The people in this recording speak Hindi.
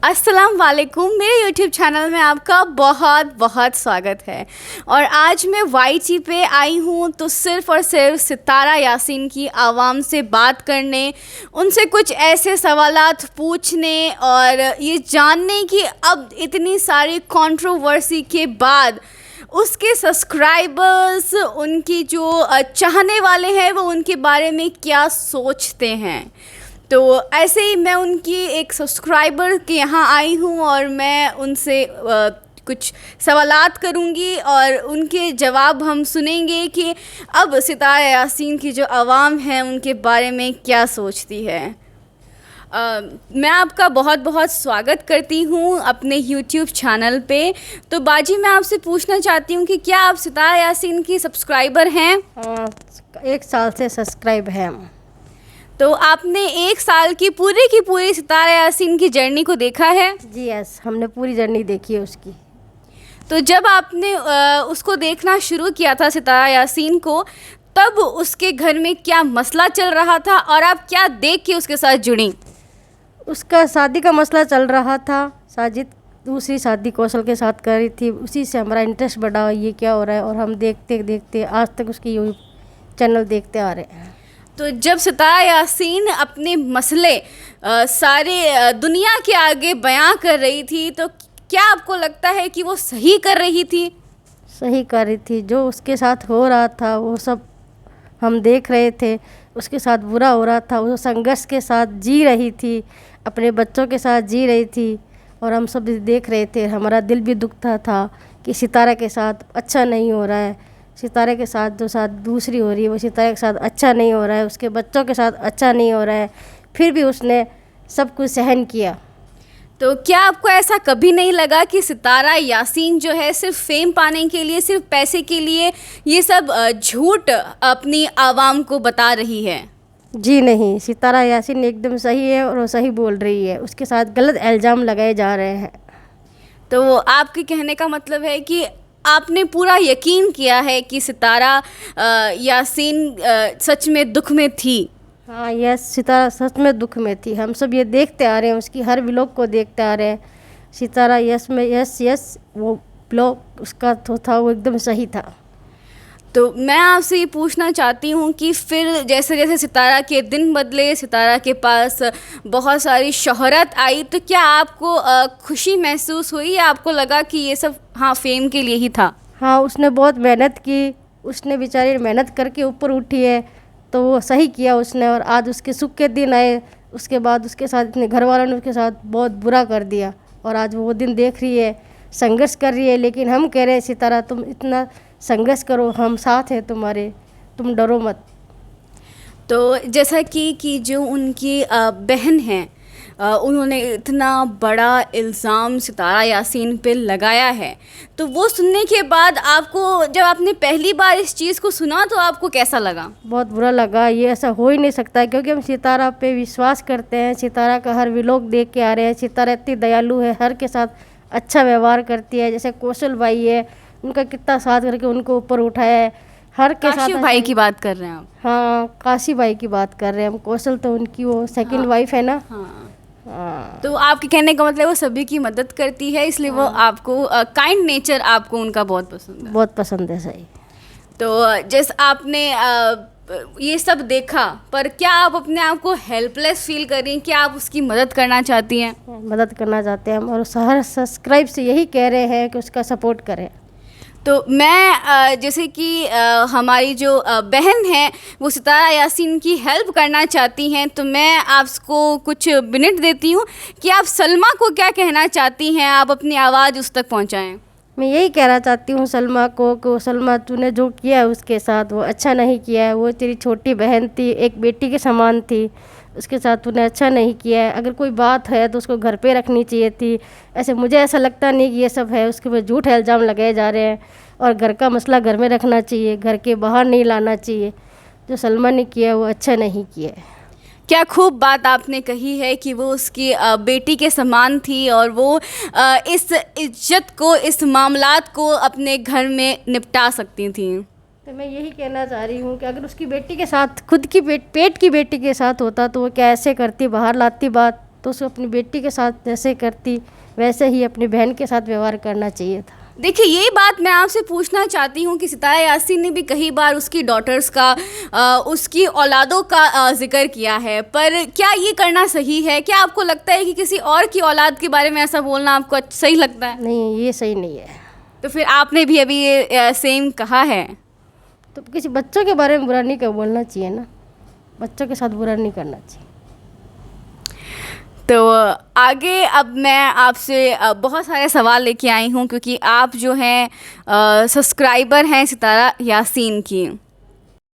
अस्सलाम वालेकुम। मेरे YouTube चैनल में आपका बहुत बहुत स्वागत है। और आज मैं YT पे आई हूँ तो सिर्फ़ और सिर्फ सितारा यासीन की आवाम से बात करने, उनसे कुछ ऐसे सवालात पूछने और ये जानने कि अब इतनी सारी कंट्रोवर्सी के बाद उसके सब्सक्राइबर्स, उनकी जो चाहने वाले हैं वो उनके बारे में क्या सोचते हैं। तो ऐसे ही मैं उनकी एक सब्सक्राइबर के यहाँ आई हूँ और मैं उनसे कुछ सवालात करूँगी और उनके जवाब हम सुनेंगे कि अब सितारा यासीन की जो आवाम है उनके बारे में क्या सोचती है। मैं आपका बहुत बहुत स्वागत करती हूँ अपने YouTube चैनल पे। तो बाजी, मैं आपसे पूछना चाहती हूँ कि क्या आप सितारा यासीन की सब्सक्राइबर हैं? 1 साल से सब्सक्राइब है। तो आपने 1 साल की पूरी सितारा यासीन की जर्नी को देखा है? जी यस, हमने पूरी जर्नी देखी है उसकी। तो जब आपने उसको देखना शुरू किया था सितारा यासीन को, तब उसके घर में क्या मसला चल रहा था और आप क्या देख के उसके साथ जुड़ी? उसका शादी का मसला चल रहा था। साजिद दूसरी शादी कौशल के साथ कर रही थी, उसी से हमारा इंटरेस्ट बढ़ा ये क्या हो रहा है, और हम देखते देखते आज तक उसकी यूट्यूब चैनल देखते आ रहे हैं। तो जब सितारा यासीन अपने मसले सारे दुनिया के आगे बयां कर रही थी, तो क्या आपको लगता है कि वो सही कर रही थी? सही कर रही थी। जो उसके साथ हो रहा था वो सब हम देख रहे थे। उसके साथ बुरा हो रहा था, वो संघर्ष के साथ जी रही थी, अपने बच्चों के साथ जी रही थी, और हम सब देख रहे थे। हमारा दिल भी दुखता था कि सितारा के साथ अच्छा नहीं हो रहा है, सितारे के साथ जो साथ दूसरी हो रही है वो सितारे के साथ अच्छा नहीं हो रहा है, उसके बच्चों के साथ अच्छा नहीं हो रहा है, फिर भी उसने सब कुछ सहन किया। तो क्या आपको ऐसा कभी नहीं लगा कि सितारा यासीन जो है सिर्फ फेम पाने के लिए, सिर्फ पैसे के लिए ये सब झूठ अपनी आवाम को बता रही है? जी नहीं, सितारा यासीन एकदम सही है और वो सही बोल रही है। उसके साथ गलत इल्ज़ाम लगाए जा रहे हैं। तो आपके कहने का मतलब है कि आपने पूरा यकीन किया है कि सितारा यासीन सच में दुख में थी? हाँ यस, सितारा सच में दुख में थी। हम सब ये देखते आ रहे हैं, उसकी हर व्लॉग को देखते आ रहे हैं। सितारा यस में यस वो व्लॉग उसका तो था, वो एकदम सही था। तो मैं आपसे ये पूछना चाहती हूँ कि फिर जैसे जैसे सितारा के दिन बदले, सितारा के पास बहुत सारी शोहरत आई, तो क्या आपको खुशी महसूस हुई या आपको लगा कि ये सब हाँ फेम के लिए ही था? हाँ, उसने बहुत मेहनत की। उसने बेचारी मेहनत करके ऊपर उठी है, तो वो सही किया उसने। और आज उसके सुख के दिन आए, उसके बाद उसके साथ इतने घर वालों ने उसके साथ बहुत बुरा कर दिया, और आज वो दिन देख रही है, संघर्ष कर रही है। लेकिन हम कह रहे हैं सितारा तुम इतना संघर्ष करो, हम साथ हैं तुम्हारे, तुम डरो मत। तो जैसा कि जो उनकी बहन हैं, उन्होंने इतना बड़ा इल्ज़ाम सितारा यासीन पे लगाया है, तो वो सुनने के बाद आपको, जब आपने पहली बार इस चीज़ को सुना, तो आपको कैसा लगा? बहुत बुरा लगा। ये ऐसा हो ही नहीं सकता, क्योंकि हम सितारा पे विश्वास करते हैं। सितारा का हर व्लॉग देख के आ रहे हैं। सितारा इतनी दयालु है, हर के साथ अच्छा व्यवहार करती है। जैसे कौशल भाई है, उनका कितना साथ करके उनको ऊपर उठाया है। हर के साथ काशी भाई की बात कर रहे हैं आप? हाँ, काशी भाई की बात कर रहे हैं हम। कौशल तो उनकी वो सेकंड वाइफ है ना। हाँ। हाँ। तो आपके कहने का मतलब वो सभी की मदद करती है, इसलिए वो आपको काइंड नेचर आपको उनका बहुत पसंद है? बहुत पसंद है, सही। तो जैसे आपने ये सब देखा, पर क्या आप अपने आप को हेल्पलेस फील कर रही हैं? क्या आप उसकी मदद करना चाहती हैं? मदद करना चाहते हैं हम, और हर सब्सक्राइब से यही कह रहे हैं कि उसका सपोर्ट करें। तो मैं जैसे कि हमारी जो बहन है वो सितारा यासीन की हेल्प करना चाहती हैं, तो मैं आपको कुछ मिनट देती हूँ कि आप सलमा को क्या कहना चाहती हैं, आप अपनी आवाज़ उस तक पहुँचाएँ। मैं यही कहना चाहती हूँ सलमा को कि सलमा, तूने जो किया है उसके साथ वो अच्छा नहीं किया है। वो तेरी छोटी बहन थी, एक बेटी के समान थी, उसके साथ तूने अच्छा नहीं किया है। अगर कोई बात है तो उसको घर पे रखनी चाहिए थी। ऐसे मुझे ऐसा लगता नहीं कि ये सब है, उसके ऊपर झूठ इल्ज़ाम लगाए जा रहे हैं, और घर का मसला घर में रखना चाहिए, घर के बाहर नहीं लाना चाहिए। जो सलमा ने किया वो अच्छा नहीं किया है। क्या खूब बात आपने कही है कि वो उसकी बेटी के समान थी, और वो इस इज्जत को, इस मामलात को अपने घर में निपटा सकती थी। तो मैं यही कहना चाह रही हूँ कि अगर उसकी बेटी के साथ, खुद की पेट की बेटी के साथ होता तो वो क्या ऐसे करती, बाहर लाती बात? तो उसको अपनी बेटी के साथ जैसे करती वैसे ही अपनी बहन के साथ व्यवहार करना चाहिए था। देखिए, यही बात मैं आपसे पूछना चाहती हूँ कि सितारा यासीन ने भी कई बार उसकी डॉटर्स का उसकी औलादों का ज़िक्र किया है, पर क्या ये करना सही है? क्या आपको लगता है कि किसी और की औलाद के बारे में ऐसा बोलना आपको सही लगता है? नहीं, ये सही नहीं है। तो फिर आपने भी अभी ये सेम कहा है। तो किसी बच्चों के बारे में बुरा नहीं कर बोलना चाहिए ना, बच्चों के साथ बुरा नहीं करना चाहिए। तो आगे अब मैं आपसे बहुत सारे सवाल लेके आई हूँ, क्योंकि आप जो हैं सब्सक्राइबर हैं सितारा यासीन की।